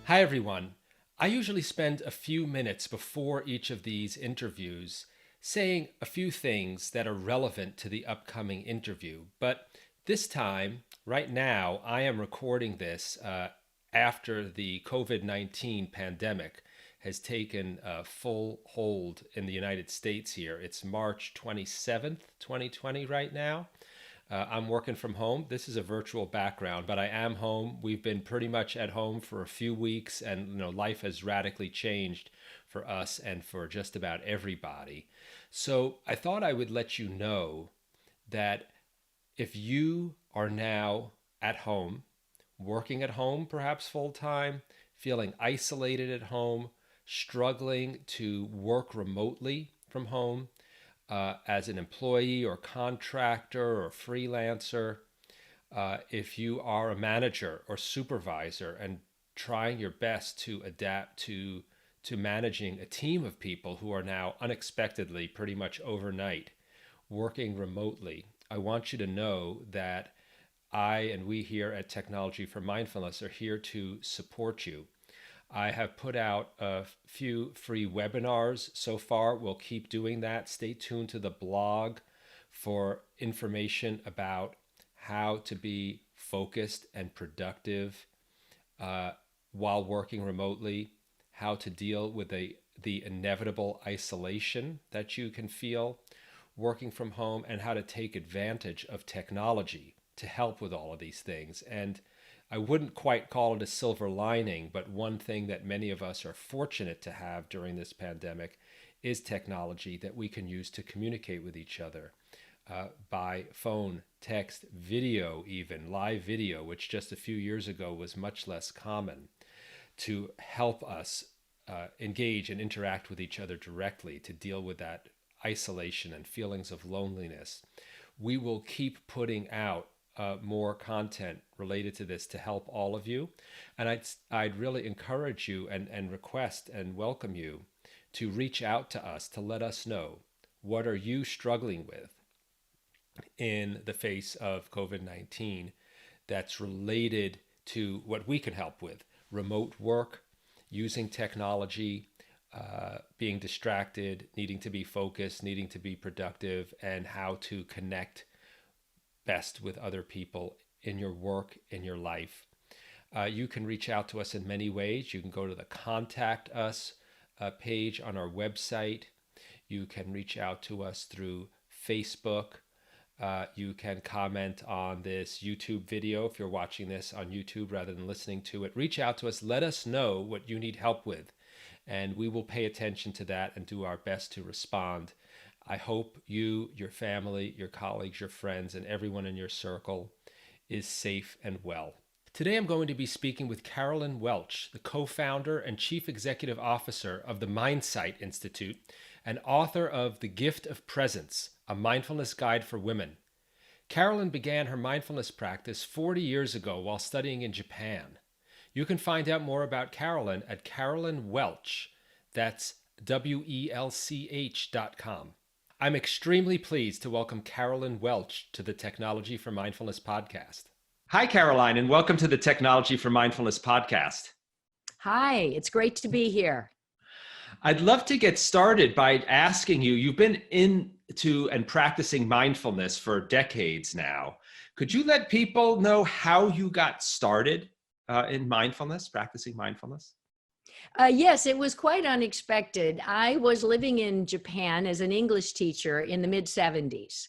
Hi, everyone. I usually spend a few minutes before each of these interviews saying a few things that are relevant to the upcoming interview. But this time, right now, I am recording this after the COVID-19 pandemic has taken full hold in the United States here. It's March 27th, 2020 right now. I'm working from home. This is a virtual background, but I am home. We've been pretty much at home for a few weeks, and life has radically changed for us and for just about everybody. So I thought I would let you know that if you are now at home, working at home, perhaps full time, feeling isolated at home, struggling to work remotely from home, as an employee or contractor or freelancer, if you are a manager or supervisor and trying your best to adapt to managing a team of people who are now unexpectedly, pretty much overnight, working remotely, I want you to know that I and we here at Technology for Mindfulness are here to support you. I have put out a few free webinars so far. We'll keep doing that. Stay tuned to the blog for information about how to be focused and productive while working remotely, how to deal with the inevitable isolation that you can feel working from home, and how to take advantage of technology to help with all of these things. And I wouldn't quite call it a silver lining, but one thing that many of us are fortunate to have during this pandemic is technology that we can use to communicate with each other by phone, text, video, even live video, which just a few years ago was much less common, to help us engage and interact with each other directly to deal with that isolation and feelings of loneliness. We will keep putting out more content related to this to help all of you. And I'd really encourage you and request and welcome you to reach out to us to let us know, what are you struggling with in the face of COVID-19 that's related to what we can help with: remote work, using technology, being distracted, needing to be focused, needing to be productive, and how to connect best with other people in your work, in your life. You can reach out to us in many ways. You can go to the Contact Us page on our website. You can reach out to us through Facebook. You can comment on this YouTube video if you're watching this on YouTube rather than listening to it. Reach out to us. Let us know what you need help with, and we will pay attention to that and do our best to respond. I hope you, your family, your colleagues, your friends, and everyone in your circle is safe and well. Today I'm going to be speaking with Carolyn Welch, the co-founder and chief executive officer of the Mindsight Institute and author of The Gift of Presence, a mindfulness guide for women. Carolyn began her mindfulness practice 40 years ago while studying in Japan. You can find out more about Carolyn at Carolyn Welch, that's WELCH.com. I'm extremely pleased to welcome Carolyn Welch to the Technology for Mindfulness podcast. Hi, Caroline, and welcome to the Technology for Mindfulness podcast. Hi, it's great to be here. I'd love to get started by asking you, you've been into and practicing mindfulness for decades now. Could you let people know how you got started in mindfulness, practicing mindfulness? Yes, it was quite unexpected. I was living in Japan as an English teacher in the mid-70s.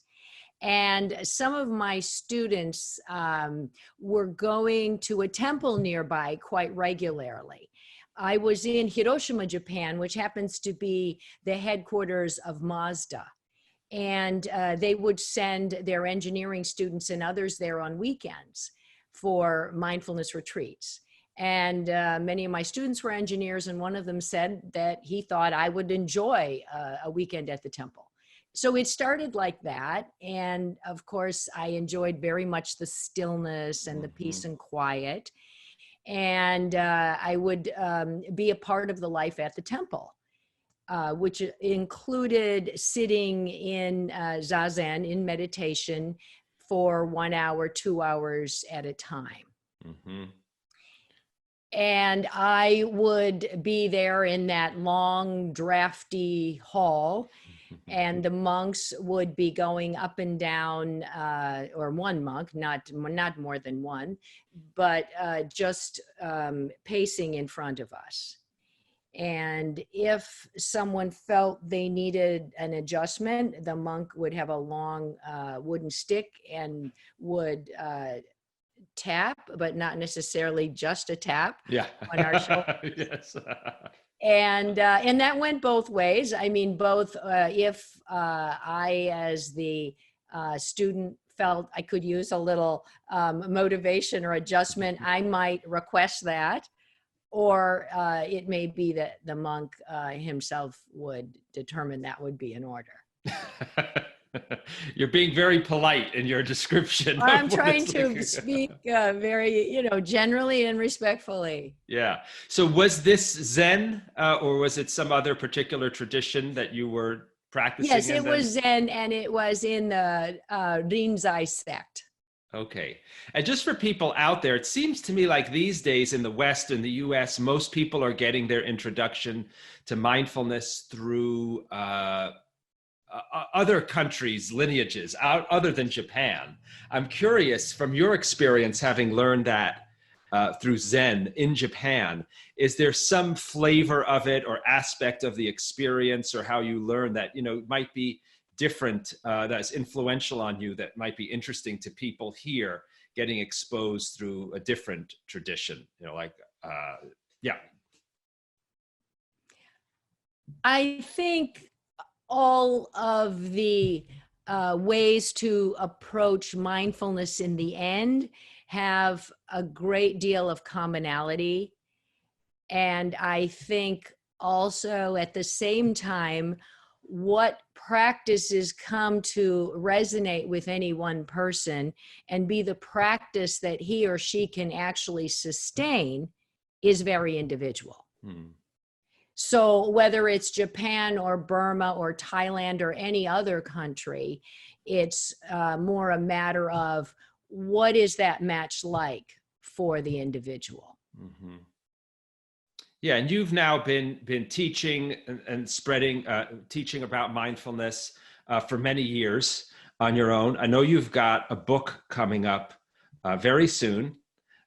And some of my students were going to a temple nearby quite regularly. I was in Hiroshima, Japan, which happens to be the headquarters of Mazda. And they would send their engineering students and others there on weekends for mindfulness retreats. And many of my students were engineers, and one of them said that he thought I would enjoy a weekend at the temple. So it started like that. And of course, I enjoyed very much the stillness and the peace and quiet. And I would be a part of the life at the temple. which included sitting in zazen, in meditation, for 1 hour, 2 hours at a time. Mm-hmm. And I would be there in that long, drafty hall, and the monks would be going up and down, or one monk, not more than one, but just pacing in front of us. And if someone felt they needed an adjustment, the monk would have a long wooden stick and would tap, but not necessarily just a tap, Yeah. on our shoulder. Yes. And that went both ways. I mean, both if I, as the student, felt I could use a little motivation or adjustment, I might request that. Or it may be that the monk himself would determine that would be in order. You're being very polite in your description. I'm of what trying it's to like. speak very, generally and respectfully. Yeah. So was this Zen, or was it some other particular tradition that you were practicing? Yes, it was Zen, and it was in the Rinzai sect. Okay. And just for people out there, it seems to me like these days in the West, in the US, most people are getting their introduction to mindfulness through other countries' lineages, other than Japan. I'm curious, from your experience, having learned that through Zen in Japan, is there some flavor of it or aspect of the experience, or how you learn that, might be different, that's influential on you, that might be interesting to people here getting exposed through a different tradition, yeah. I think all of the ways to approach mindfulness in the end have a great deal of commonality. And I think also at the same time, what practices come to resonate with any one person and be the practice that he or she can actually sustain is very individual. Hmm. So whether it's Japan or Burma or Thailand or any other country, it's more a matter of what is that match like for the individual. Mm-hmm. Yeah, and you've now been teaching and spreading, teaching about mindfulness for many years on your own. I know you've got a book coming up very soon.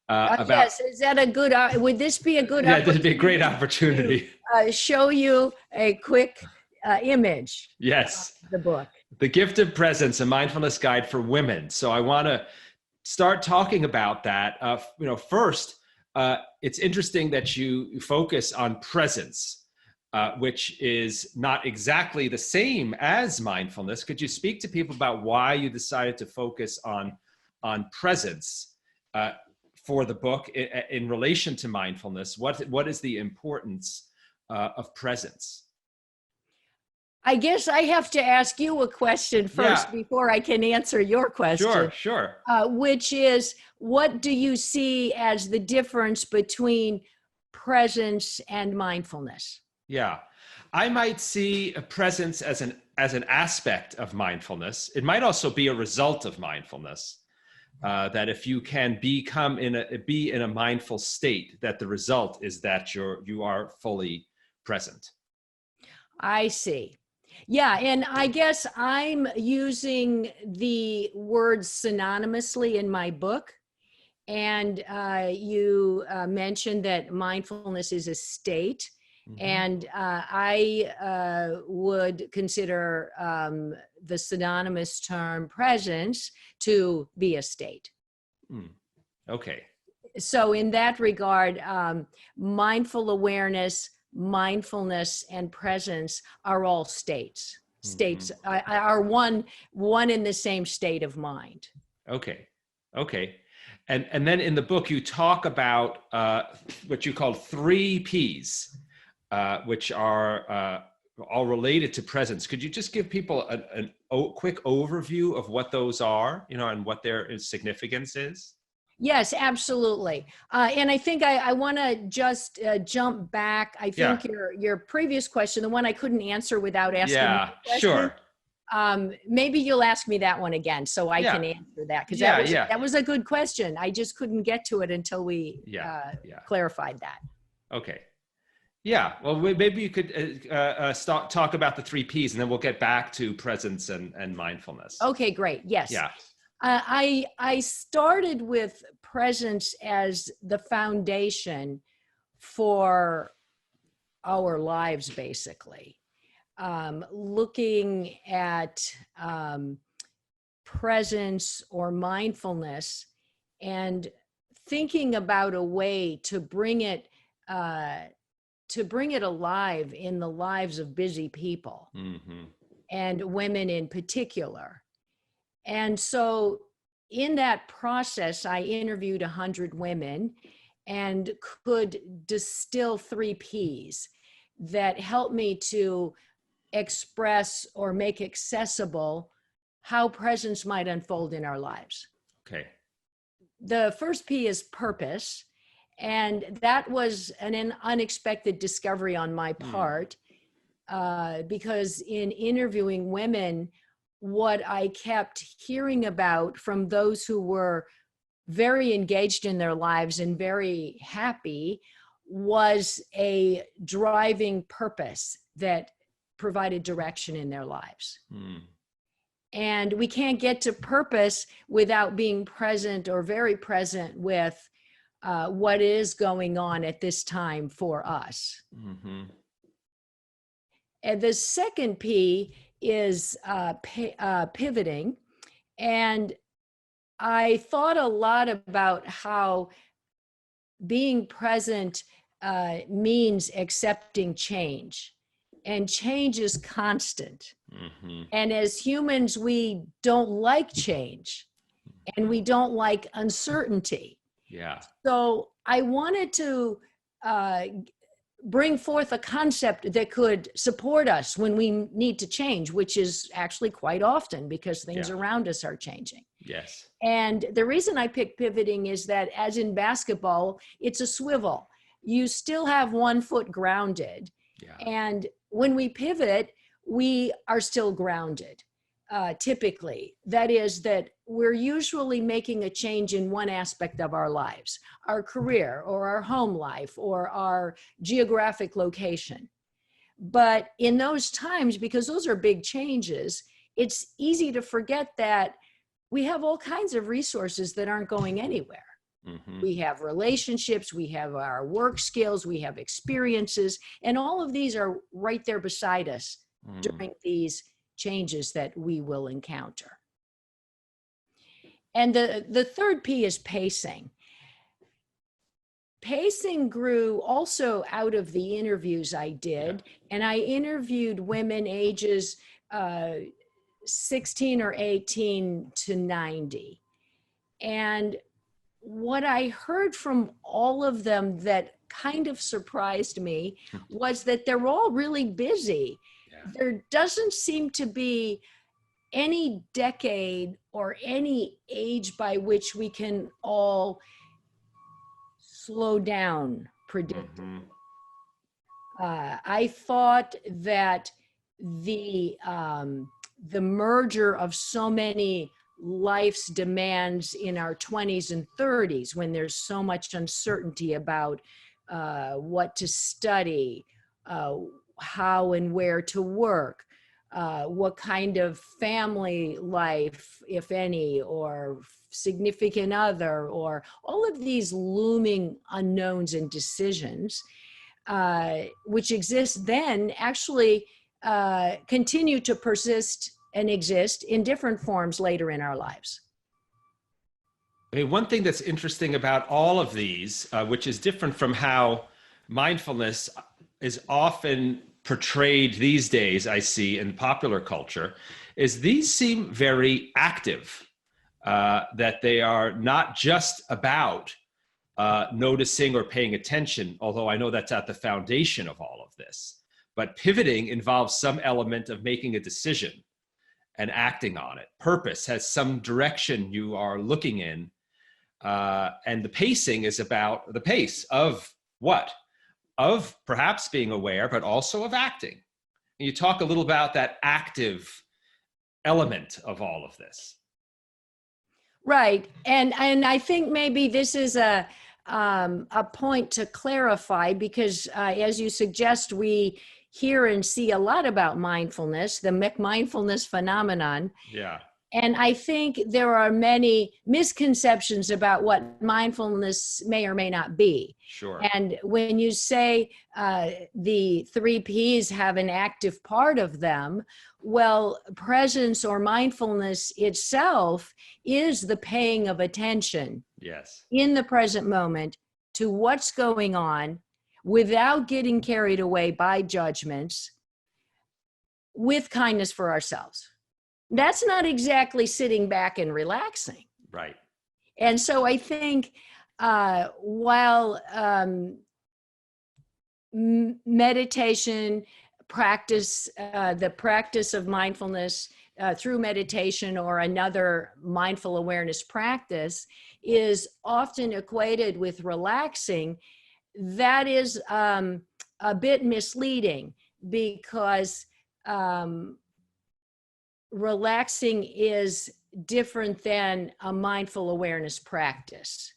About, yes, is that a good, would this be a good yeah, that'd be a great opportunity. To show you a quick image Yes. of the book? The Gift of Presence, a mindfulness guide for women. So I want to start talking about that. First, it's interesting that you focus on presence, which is not exactly the same as mindfulness. Could you speak to people about why you decided to focus on presence for the book in relation to mindfulness? What is the importance of presence? I guess I have to ask you a question first before I can answer your question. Sure. Which is, what do you see as the difference between presence and mindfulness? Yeah, I might see a presence as an aspect of mindfulness. It might also be a result of mindfulness. That if you can be in a mindful state, that the result is that you are fully present. I see. Yeah, and I guess I'm using the words synonymously in my book. And you mentioned that mindfulness is a state. Mm-hmm. And I would consider the synonymous term presence to be a state. Okay. So in that regard, mindful awareness, mindfulness, and presence are all states. States are one in the same state of mind. Okay. And then in the book, you talk about what you call 3 Ps, which are all related to presence. Could you just give people a quick overview of what those are, and what their significance is? Yes, absolutely. And I think I want to just jump back. I Yeah. think your previous question, the one I couldn't answer without asking you Yeah, a question, sure. maybe you'll ask me that one again so I Yeah. can answer that, because Yeah, yeah. that was a good question. I just couldn't get to it until we Yeah. Yeah. clarified that. Okay. Yeah. Well, maybe you could start talk about the three P's, and then we'll get back to presence and mindfulness. Okay, great. Yes. Yeah. I started with presence as the foundation for our lives, basically. Looking at presence or mindfulness and thinking about a way uh, to bring it alive in the lives of busy people Mm-hmm. and women in particular. And so in that process, I interviewed 100 women and could distill three P's that helped me to express or make accessible how presence might unfold in our lives. Okay. The first P is purpose. And that was an unexpected discovery on my Mm. part, because in interviewing women, what I kept hearing about from those who were very engaged in their lives and very happy was a driving purpose that provided direction in their lives. Mm. And we can't get to purpose without being present or very present with what is going on at this time for us. Mm-hmm. And the second P is pivoting. And I thought a lot about how being present means accepting change. And change is constant. Mm-hmm. And as humans, we don't like change and we don't like uncertainty. Yeah. So I wanted to uh, bring forth a concept that could support us when we need to change, which is actually quite often because things Yeah. around us are changing. Yes. And the reason I picked pivoting is that, as in basketball, it's a swivel. You still have one foot grounded. Yeah. And when we pivot, we are still grounded. Typically, that is, that we're usually making a change in one aspect of our lives, our career or our home life or our geographic location. But in those times, because those are big changes, it's easy to forget that we have all kinds of resources that aren't going anywhere. Mm-hmm. We have relationships, we have our work skills, we have experiences, and all of these are right there beside us during these changes that we will encounter. And the third P is pacing. Pacing grew also out of the interviews I did, and I interviewed women ages 16 or 18 to 90. And what I heard from all of them that kind of surprised me was that they're all really busy. Yeah. There doesn't seem to be any decade or any age by which we can all slow down predictably. Mm-hmm. I thought that the merger of so many life's demands in our 20s and 30s, when there's so much uncertainty about what to study, how and where to work, what kind of family life, if any, or significant other, or all of these looming unknowns and decisions, which exist then, actually continue to persist and exist in different forms later in our lives. I mean, one thing that's interesting about all of these, which is different from how mindfulness is often portrayed these days, I see in popular culture, is these seem very active, that they are not just about noticing or paying attention, although I know that's at the foundation of all of this. But pivoting involves some element of making a decision and acting on it. Purpose has some direction you are looking in. And the pacing is about the pace of what? Of perhaps being aware, but also of acting. And you talk a little about that active element of all of this. Right. And I think maybe this is a point to clarify because as you suggest, we hear and see a lot about mindfulness, the mindfulness phenomenon. Yeah, And I think there are many misconceptions about what mindfulness may or may not be. sure. And when you say the three P's have an active part of them, well, presence or mindfulness itself is the paying of attention Yes. in the present moment to what's going on without getting carried away by judgments, with kindness for ourselves. That's not exactly sitting back and relaxing. Right. And so I think while meditation practice, the practice of mindfulness through meditation or another mindful awareness practice is often equated with relaxing, that is a bit misleading because relaxing is different than a mindful awareness practice.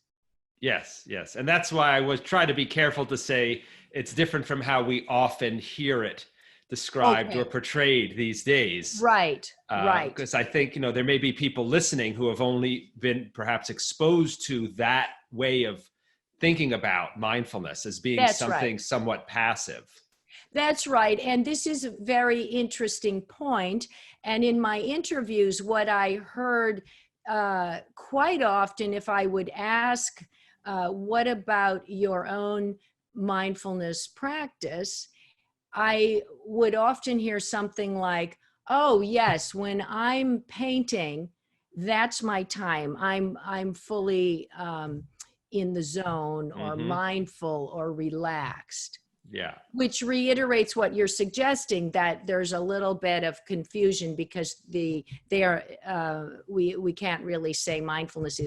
Yes, yes. And that's why I was trying to be careful to say it's different from how we often hear it described or Okay. portrayed these days. Right, right. Because I think, there may be people listening who have only been perhaps exposed to that way of thinking about mindfulness as being That's something right. somewhat passive. That's right. And this is a very interesting point. And in my interviews, what I heard quite often, if I would ask, what about your own mindfulness practice? I would often hear something like, oh, yes, when I'm painting, that's my time. I'm fully in the zone or Hmm. mindful or relaxed, Yeah. which reiterates what you're suggesting, that there's a little bit of confusion because we can't really say mindfulness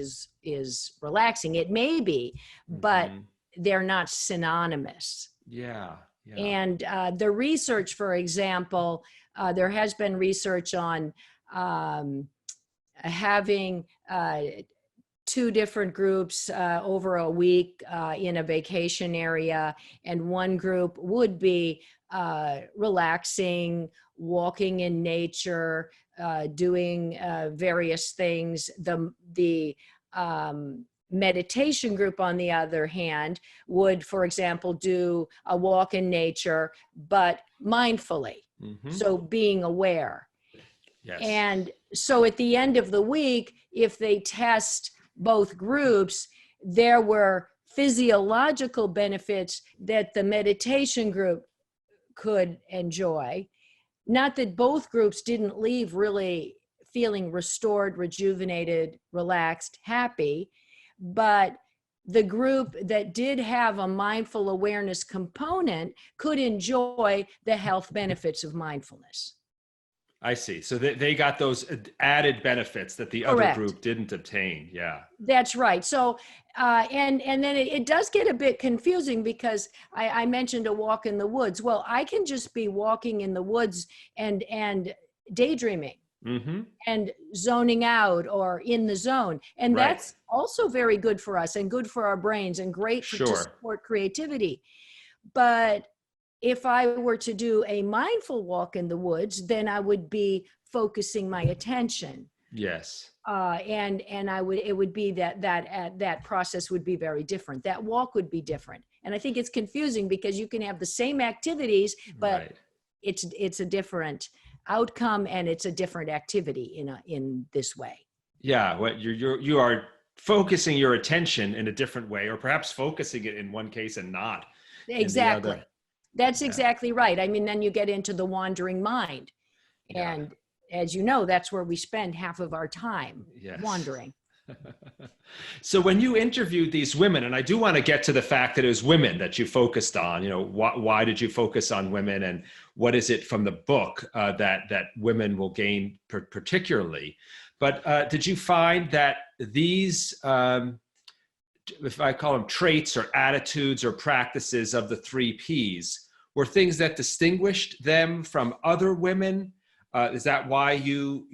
is relaxing. It may be, but Hmm. they're not synonymous. Yeah. Yeah. And the research, for example, there has been research on having two different groups over a week in a vacation area, and one group would be relaxing, walking in nature, doing various things. The meditation group, on the other hand, would, for example, do a walk in nature, but mindfully. Hmm. So being aware. Yes. And so at the end of the week, if they test both groups, there were physiological benefits that the meditation group could enjoy. Not that both groups didn't leave really feeling restored, rejuvenated, relaxed, happy, but the group that did have a mindful awareness component could enjoy the health benefits of mindfulness. I see. So they got those added benefits that the other Correct. group didn't obtain. Yeah. That's right. So, and then it does get a bit confusing because I mentioned a walk in the woods. Well, I can just be walking in the woods and daydreaming Hmm. and zoning out or in the zone, and Right. that's also very good for us and good for our brains and great to Sure. support creativity. But if I were to do a mindful walk in the woods, then I would be focusing my attention. Yes. And I would, it would be that process would be very different. That walk would be different. And I think it's confusing because you can have the same activities, but Right. it's a different outcome and it's a different activity in this way. Yeah. What you are focusing your attention in a different way, or perhaps focusing it in one case and not in the other. Exactly. That's Yeah. exactly right. I mean, then you get into the wandering mind. Yeah. And as you know, that's where we spend half of our time, Yes. wandering. So when you interviewed these women, and I do want to get to the fact that it was women that you focused on, why did you focus on women, and what is it from the book that women will gain particularly? But did you find that these if I call them traits or attitudes or practices of the three Ps, were things that distinguished them from other women? Is that why you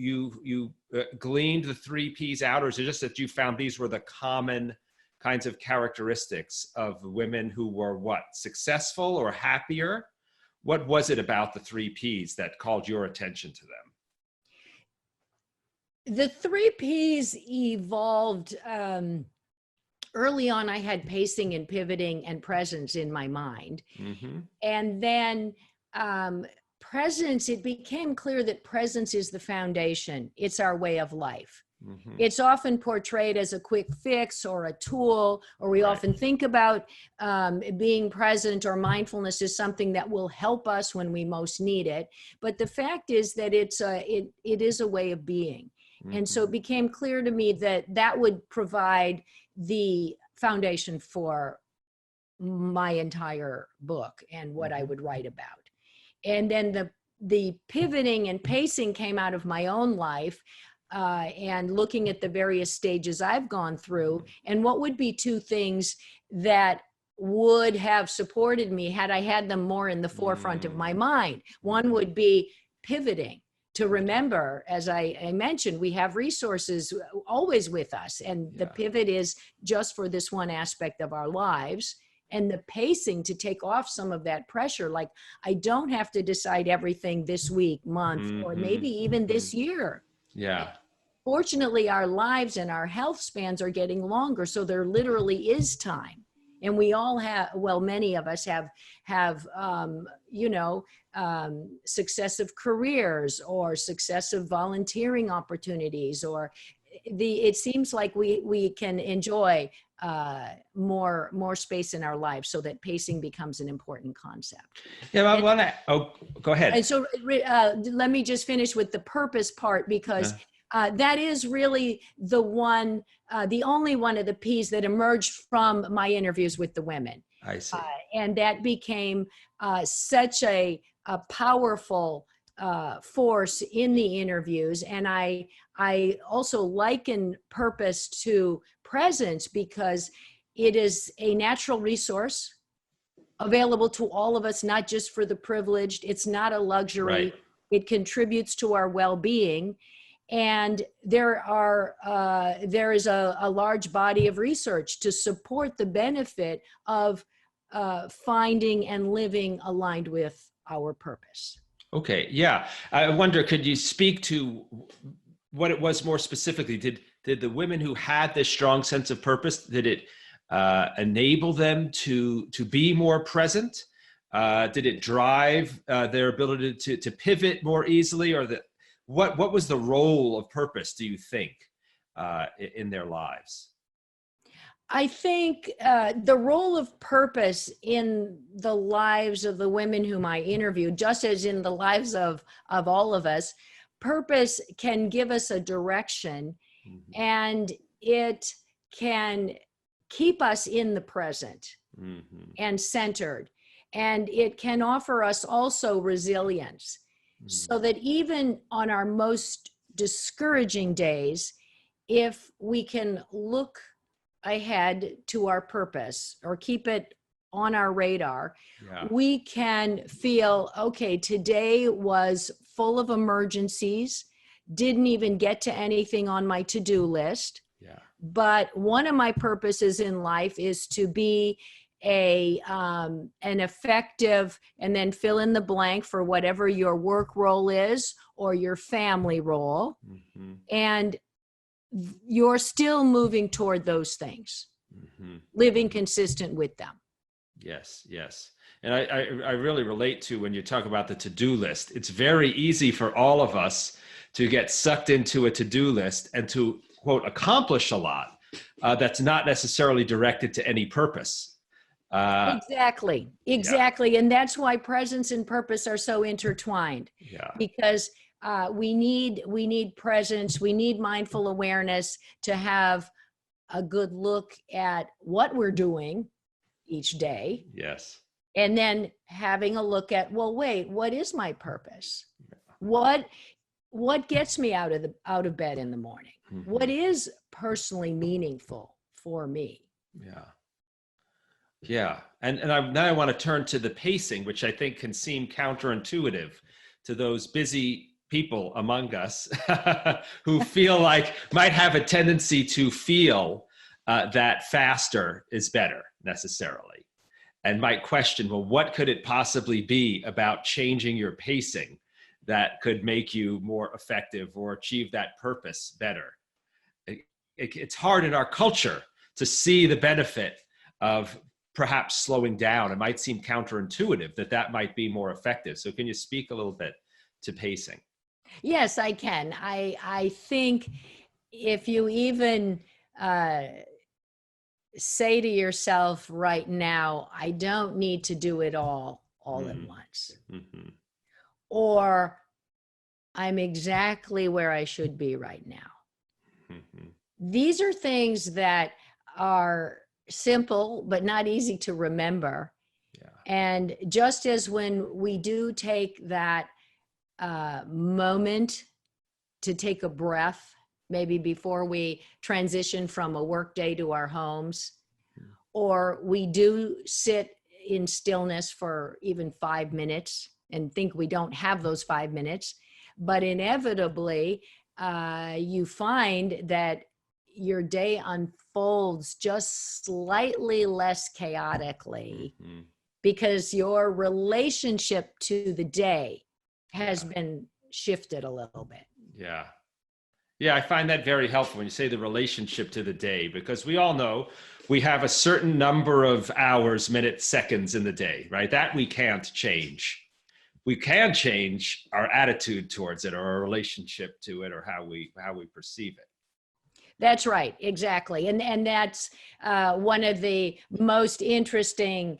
gleaned the three Ps out, or is it just that you found these were the common kinds of characteristics of women who were what, successful or happier? What was it about the three Ps that called your attention to them? The three Ps evolved. Early on, I had pacing and pivoting and presence in my mind. Mm-hmm. And then presence, it became clear that presence is the foundation. It's our way of life. Mm-hmm. It's often portrayed as a quick fix or a tool, or we often think about being present or mindfulness as something that will help us when we most need it. But the fact is that it is a way of being. Mm-hmm. And so it became clear to me that that would provide the foundation for my entire book and what I would write about. And then the pivoting and pacing came out of my own life, and looking at the various stages I've gone through, and what would be two things that would have supported me had I had them more in the forefront of my mind. One would be pivoting. To remember, as I mentioned, we have resources always with us, and the pivot is just for this one aspect of our lives. And the pacing to take off some of that pressure, like I don't have to decide everything this week, month, or maybe even this year. Yeah. Fortunately, our lives and our health spans are getting longer, so there literally is time. And we all have, well, many of us have successive careers or successive volunteering opportunities, or it seems like we can enjoy more space in our lives, so that pacing becomes an important concept. Yeah, I want to, go ahead. And so let me just finish with the purpose part, because that is really the only one of the P's that emerged from my interviews with the women. I see. And that became such a powerful force in the interviews. And I also liken purpose to presence, because it is a natural resource available to all of us, not just for the privileged. It's not a luxury. Right. It contributes to our well-being. And there is a large body of research to support the benefit of finding and living aligned with our purpose. Okay, yeah. I wonder, could you speak to what it was more specifically? Did the women who had this strong sense of purpose, did it enable them to be more present? Did it drive their ability to pivot more easily, or what was the role of purpose, do you think, in their lives? I think the role of purpose in the lives of the women whom I interviewed, just as in the lives of all of us, purpose can give us a direction, and it can keep us in the present and centered. And it can offer us also resilience, so that even on our most discouraging days, if we can look ahead to our purpose or keep it on our radar, we can feel, okay, today was full of emergencies, didn't even get to anything on my to-do list. But one of my purposes in life is to be an effective, and then fill in the blank for whatever your work role is or your family role. And you're still moving toward those things, living consistent with them. Yes. And I really relate to when you talk about the to-do list. It's very easy for all of us to get sucked into a to-do list and to, quote, accomplish a lot that's not necessarily directed to any purpose. Exactly. And that's why presence and purpose are so intertwined, because we need presence, we need mindful awareness to have a good look at what we're doing each day. And then having a look at, well, wait, what is my purpose? What gets me out of bed in the morning? What is personally meaningful for me? Yeah. Yeah. Now I want to turn to the pacing, which I think can seem counterintuitive to those busy people among us who feel like might have a tendency to feel that faster is better necessarily, and might question, well, what could it possibly be about changing your pacing that could make you more effective or achieve that purpose better? It's hard in our culture to see the benefit of perhaps slowing down. It might seem counterintuitive that that might be more effective. So can you speak a little bit to pacing? Yes, I can. I think if you even uh, say to yourself right now, I don't need to do it all at once, Mm-hmm. or I'm exactly where I should be right now. Mm-hmm. These are things that are simple but not easy to remember. Yeah. And just as when we do take that moment to take a breath, maybe before we transition from a work day to our homes, or we do sit in stillness for even 5 minutes and think we don't have those 5 minutes, but inevitably you find that your day unfolds just slightly less chaotically Mm-hmm. because your relationship to the day has Yeah. been shifted a little bit. Yeah. Yeah, I find that very helpful when you say the relationship to the day, because we all know we have a certain number of hours, minutes, seconds in the day, right? That we can't change. We can change our attitude towards it or our relationship to it or how we perceive it. That's right, exactly. And that's one of the most interesting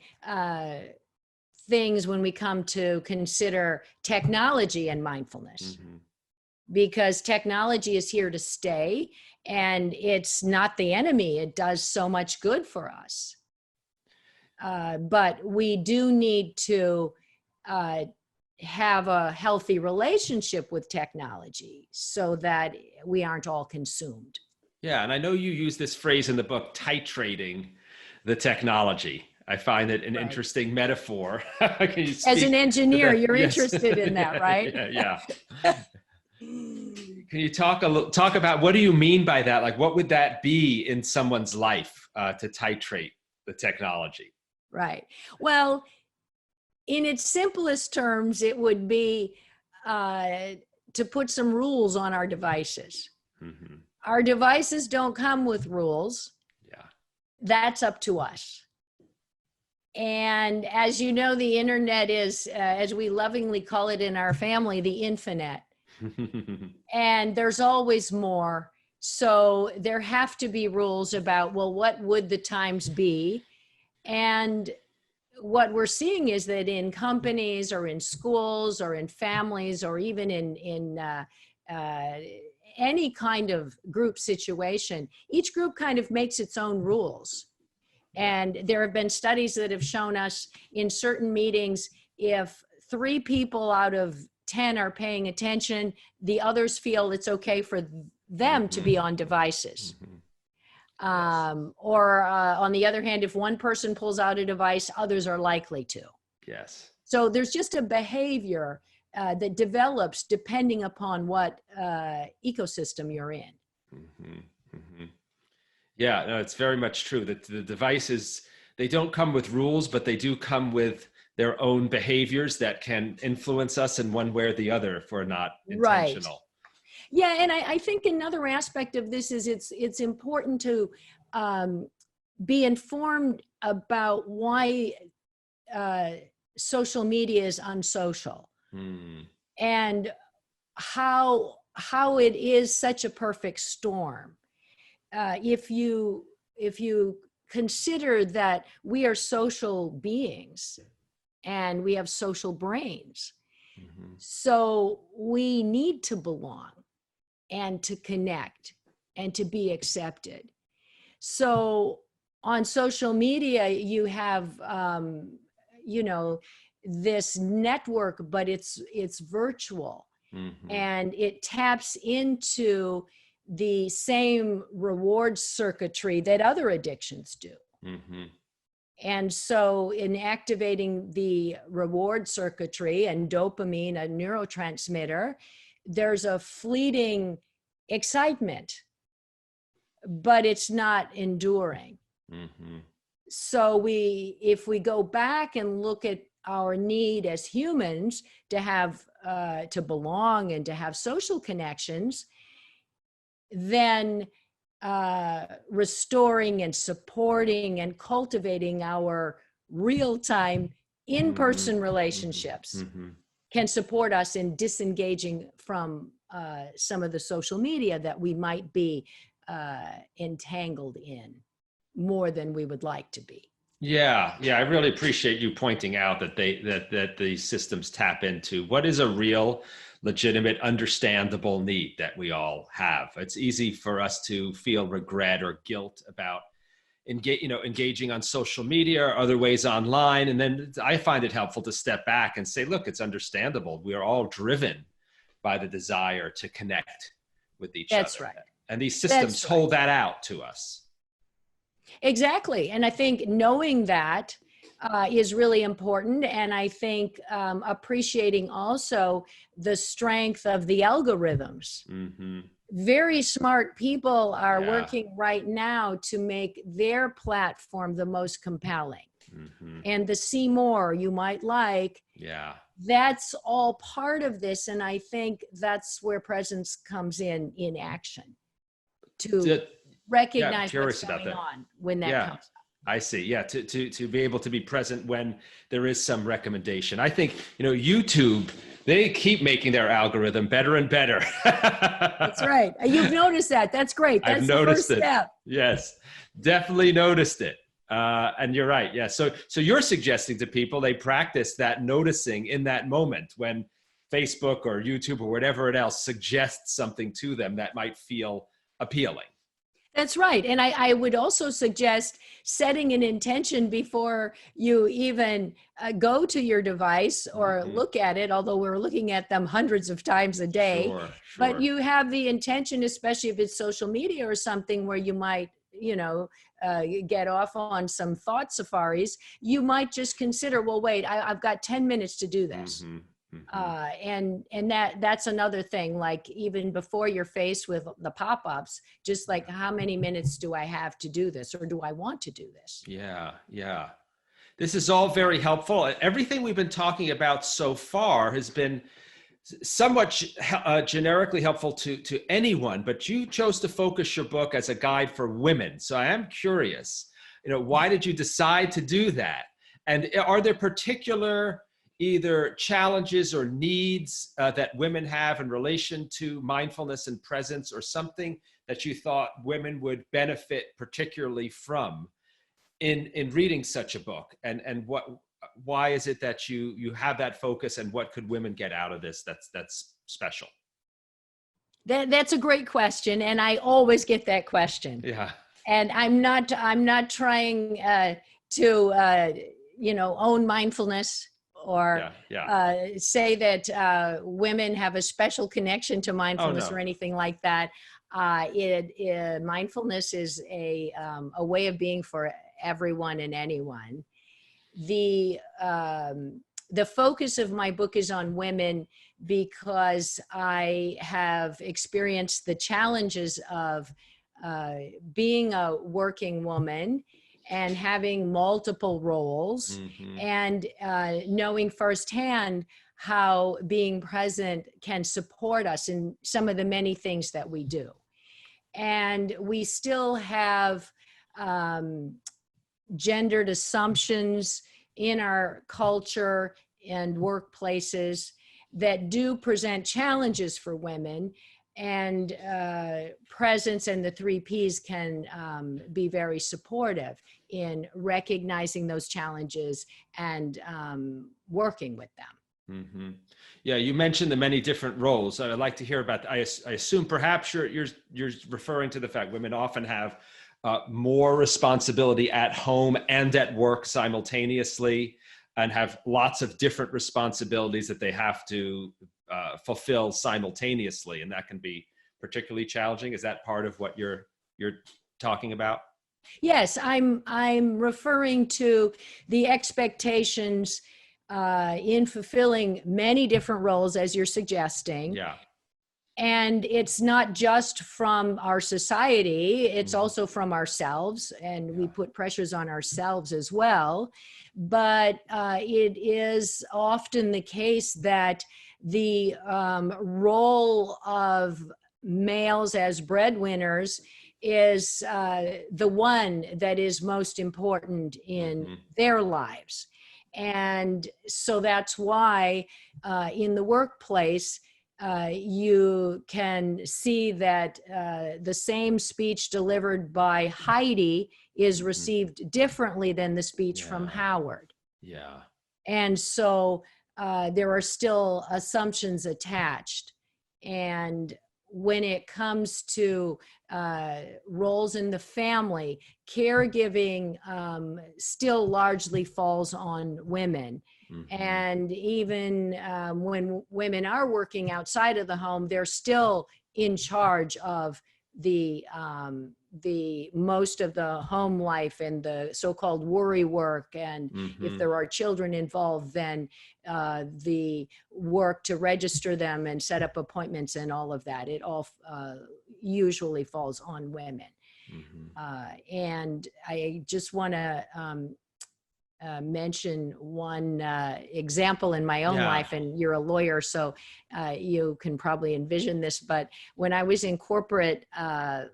things when we come to consider technology and mindfulness, Mm-hmm. because technology is here to stay and it's not the enemy. It does so much good for us. But we do need to uh, have a healthy relationship with technology so that we aren't all consumed. Yeah, and I know you use this phrase in the book, titrating the technology. I find it an Right. interesting metaphor. Can you As an speak to engineer, that? you're Yes. interested in that, Yeah, right? yeah, yeah. Can you talk about what do you mean by that? Like, what would that be in someone's life to titrate the technology? Right. Well, in its simplest terms, it would be uh, to put some rules on our devices. Mm-hmm. Our devices don't come with rules. Yeah. That's up to us. And as you know, the internet is, as we lovingly call it in our family, the infinite. And there's always more. So there have to be rules about, well, what would the times be? And what we're seeing is that in companies or in schools or in families or even in uh, any kind of group situation, each group kind of makes its own rules. Yeah. And there have been studies that have shown us in certain meetings, if 3 people out of 10 are paying attention, the others feel it's okay for them to Mm-hmm. be on devices. Mm-hmm. Yes. Or on the other hand, if one person pulls out a device, others are likely to. Yes. So there's just a behavior that develops depending upon what ecosystem you're in. Mm-hmm. Mm-hmm. Yeah, no, it's very much true that the devices, they don't come with rules, but they do come with their own behaviors that can influence us in one way or the other if we're not Right. intentional. Yeah, and I think another aspect of this is it's important to um, be informed about why uh, social media is unsocial Mm, and how it is such a perfect storm. If you consider that we are social beings and we have social brains, mhm. so we need to belong and to connect and to be accepted. So on social media, you have, you know, this network, but it's virtual Mhm. and it taps into the same reward circuitry that other addictions do. Mm-hmm. And so, in activating the reward circuitry and dopamine, a neurotransmitter, there's a fleeting excitement, but it's not enduring. Mm-hmm. So, if we go back and look at our need as humans to have, to belong and to have social connections, then restoring and supporting and cultivating our real-time Mm-hmm. in-person Mm-hmm. relationships Mm-hmm. can support us in disengaging from some of the social media that we might be entangled in more than we would like to be. Yeah, yeah, I really appreciate you pointing out that that these systems tap into what is a real, legitimate, understandable need that we all have. It's easy for us to feel regret or guilt about engaging on social media or other ways online, and then I find it helpful to step back and say, look, it's understandable. We are all driven by the desire to connect with each That's other, right. and these That's systems right. hold that out to us. Exactly. And I think knowing that is really important. And I think appreciating also the strength of the algorithms. Mm-hmm. Very smart people are Yeah. working right now to make their platform the most compelling. Mm-hmm. And the see more you might like, Yeah. that's all part of this. And I think that's where presence comes in action, to Yeah, I'm recognize what's curious about going that. on when that Yeah, comes. I see. Yeah, to be able to be present when there is some recommendation. I think, YouTube, they keep making their algorithm better and better. That's right. You've noticed that. That's great. I've That's the noticed first it. step. Yes, definitely noticed it. And you're right. Yeah. So you're suggesting to people they practice that noticing in that moment when Facebook or YouTube or whatever it else suggests something to them that might feel appealing. That's right. And I would also suggest setting an intention before you even go to your device or Mm-hmm. look at it, although we're looking at them hundreds of times a day. Sure, But sure. you have the intention, especially if it's social media or something where you might, get off on some thought safaris. You might just consider, well, wait, I've got 10 minutes to do this. Mm-hmm. Mm-hmm. And that's another thing, like even before you're faced with the pop-ups, just like, how many minutes do I have to do this, or do I want to do this? Yeah, yeah. This is all very helpful. Everything we've been talking about so far has been somewhat generically helpful to anyone, but you chose to focus your book as a guide for women. So I am curious, why did you decide to do that? And are there particular either challenges or needs that women have in relation to mindfulness and presence, or something that you thought women would benefit particularly from in reading such a book? And why is it that you have that focus, and what could women get out of this that's special? That's a great question, and I always get that question. Yeah. And I'm not trying to own mindfulness, or Yeah. Yeah. say that women have a special connection to Oh mindfulness no. or anything like that. Mindfulness is a way of being for everyone and anyone. The the focus of my book is on women because I have experienced the challenges of being a working woman and having multiple roles, Mm-hmm. and knowing firsthand how being present can support us in some of the many things that we do. And we still have gendered assumptions in our culture and workplaces that do present challenges for women. And presence and the three Ps can be very supportive in recognizing those challenges and working with them. Mm-hmm. Yeah, you mentioned the many different roles. I'd like to hear about that. I assume perhaps you're referring to the fact women often have more responsibility at home and at work simultaneously, and have lots of different responsibilities that they have to fulfill simultaneously, and that can be particularly challenging. Is that part of what you're talking about? Yes, I'm referring to the expectations in fulfilling many different roles, as you're suggesting. Yeah. And it's not just from our society, it's Mhm. also from ourselves, and we Yeah. put pressures on ourselves as well. But it is often the case that the role of males as breadwinners is the one that is most important in Mhm. their lives. And so that's why in the workplace, you can see that the same speech delivered by Heidi is Mhm. received differently than the speech from Yeah. Howard. Yeah. And so there are still assumptions attached. And when it comes to roles in the family, caregiving still largely falls on women. Mhm. And even when women are working outside of the home, they're still in charge of the most of the home life and the so-called worry work. And if Mhm. there are children involved, then the work to register them and set up appointments and all of that, it all usually falls on women. Mhm. And I just want to mention one example in my own Yeah. life, and you're a lawyer, so you can probably envision this. But when I was in corporate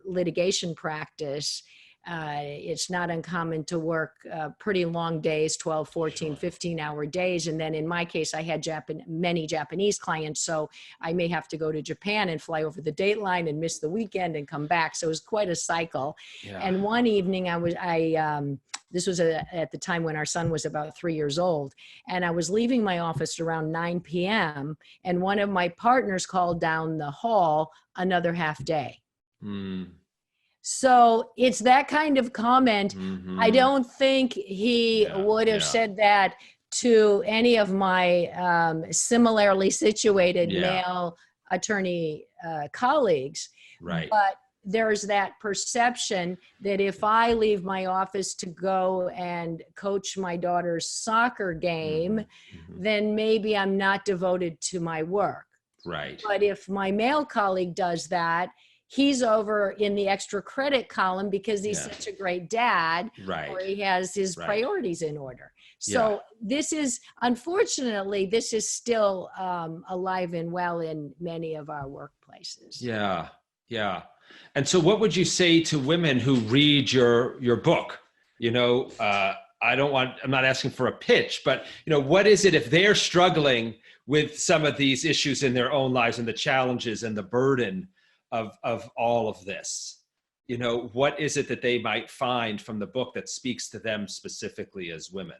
litigation practice, it's not uncommon to work pretty long days, 12, 14, Sure. 15-hour days. And then in my case, I had many Japanese clients, so I may have to go to Japan and fly over the dateline and miss the weekend and come back. So it was quite a cycle. Yeah. And one evening this was at the time when our son was about 3 years old. And I was leaving my office around 9 p.m. And one of my partners called down the hall another half day. Mm. So it's that kind of comment. I Mhm. don't think he Yeah. would have Yeah. said that to any of my similarly situated Yeah. male attorney colleagues. Right. But there's that perception that if I leave my office to go and coach my daughter's soccer game, Mhm. Mhm. then maybe I'm not devoted to my work. Right. But if my male colleague does that, he's over in the extra credit column because he's Yeah. such a great dad, or Right. he has his Right. priorities in order. Yeah. So this is, unfortunately, this is still alive and well in many of our workplaces. Yeah. Yeah. And so what would you say to women who read your book? You know, I'm not asking for a pitch, but what is it if they're struggling with some of these issues in their own lives and the challenges and the burden of all of this? What is it that they might find from the book that speaks to them specifically as women?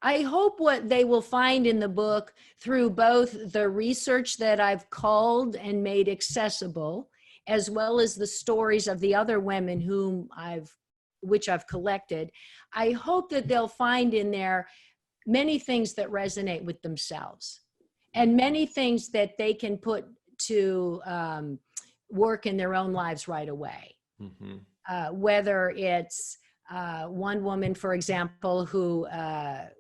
I hope what they will find in the book, through both the research that I've culled and made accessible, as well as the stories of the other women which I've collected, I hope that they'll find in there many things that resonate with themselves, and many things that they can put to work in their own lives right away. Mm-hmm. Whether it's one woman, for example, who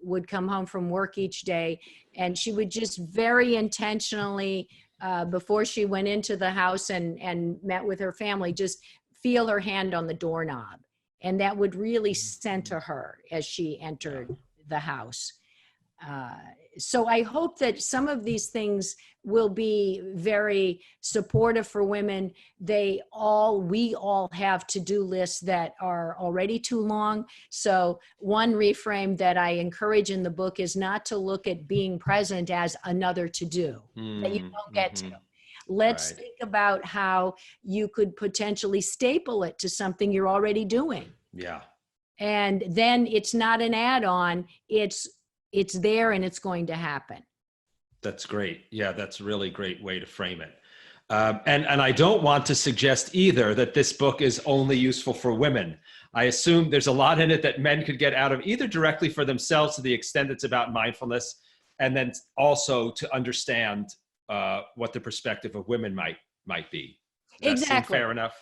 would come home from work each day, and she would just very intentionally, before she went into the house and met with her family, just feel her hand on the doorknob. And that would really center her as she Yeah. entered the house. Uh, so I hope that some of these things will be very supportive for women. We all have to-do lists that are already too long. So one reframe that I encourage in the book is not to look at being present as another to-do that you don't get to. Mm-hmm. Let's Right. think about how you could potentially staple it to something you're already doing. Yeah. And then it's not an add-on, it's there and it's going to happen. That's great. Yeah, that's a really great way to frame it. And I don't want to suggest either that this book is only useful for women. I assume there's a lot in it that men could get out of, either directly for themselves to the extent it's about mindfulness, and then also to understand what the perspective of women might be. Does that seem Exactly. fair enough?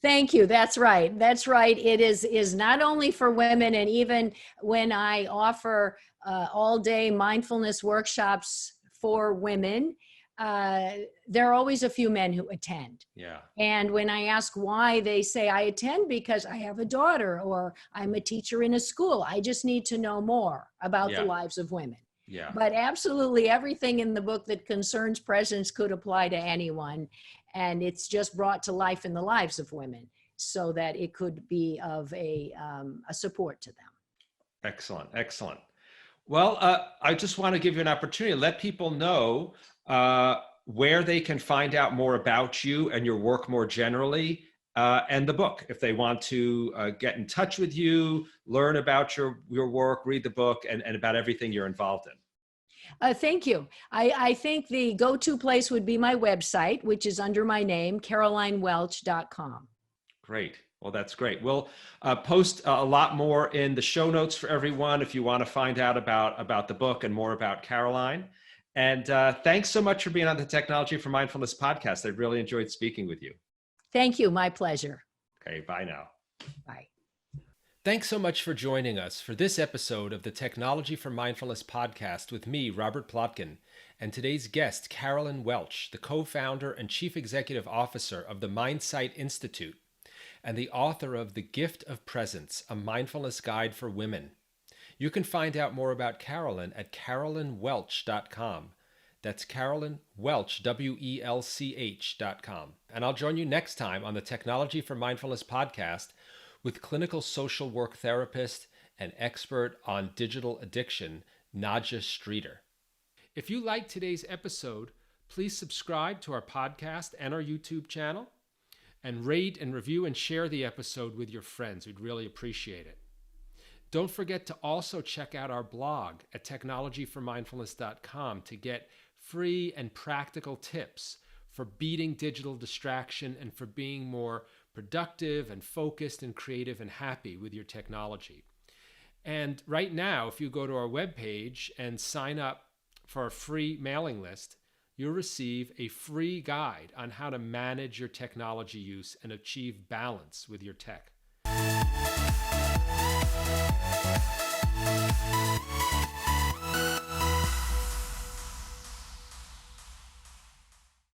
Thank you. That's right. That's right. It is not only for women, and even when I offer all day mindfulness workshops for women, uh, there are always a few men who attend. Yeah. And when I ask why, they say, I attend because I have a daughter, or I'm a teacher in a school. I just need to know more about the Yeah. lives of women. Yeah. But absolutely everything in the book that concerns presence could apply to anyone. And it's just brought to life in the lives of women so that it could be of a support to them. Excellent. Excellent. Well, I just want to give you an opportunity to let people know where they can find out more about you and your work more generally, and the book. If they want to get in touch with you, learn about your work, read the book, and about everything you're involved in. Thank you. I think the go-to place would be my website, which is under my name, carolinewelch.com. Great. Well, that's great. We'll post a lot more in the show notes for everyone if you want to find out about the book and more about Caroline. And thanks so much for being on the Technology for Mindfulness podcast. I really enjoyed speaking with you. Thank you. My pleasure. Okay, bye now. Bye. Thanks so much for joining us for this episode of the Technology for Mindfulness podcast with me, Robert Plotkin, and today's guest, Carolyn Welch, the co-founder and chief executive officer of the Mindsight Institute and the author of The Gift of Presence, a mindfulness guide for women. You can find out more about Carolyn at carolynwelch.com. That's Carolyn Welch, WELCH.com. And I'll join you next time on the Technology for Mindfulness podcast with clinical social work therapist and expert on digital addiction, Nadja Streeter. If you liked today's episode, please subscribe to our podcast and our YouTube channel, and rate and review and share the episode with your friends. We'd really appreciate it. Don't forget to also check out our blog at technologyformindfulness.com to get free and practical tips for beating digital distraction and for being more productive and focused and creative and happy with your technology. And right now, if you go to our webpage and sign up for a free mailing list, you'll receive a free guide on how to manage your technology use and achieve balance with your tech.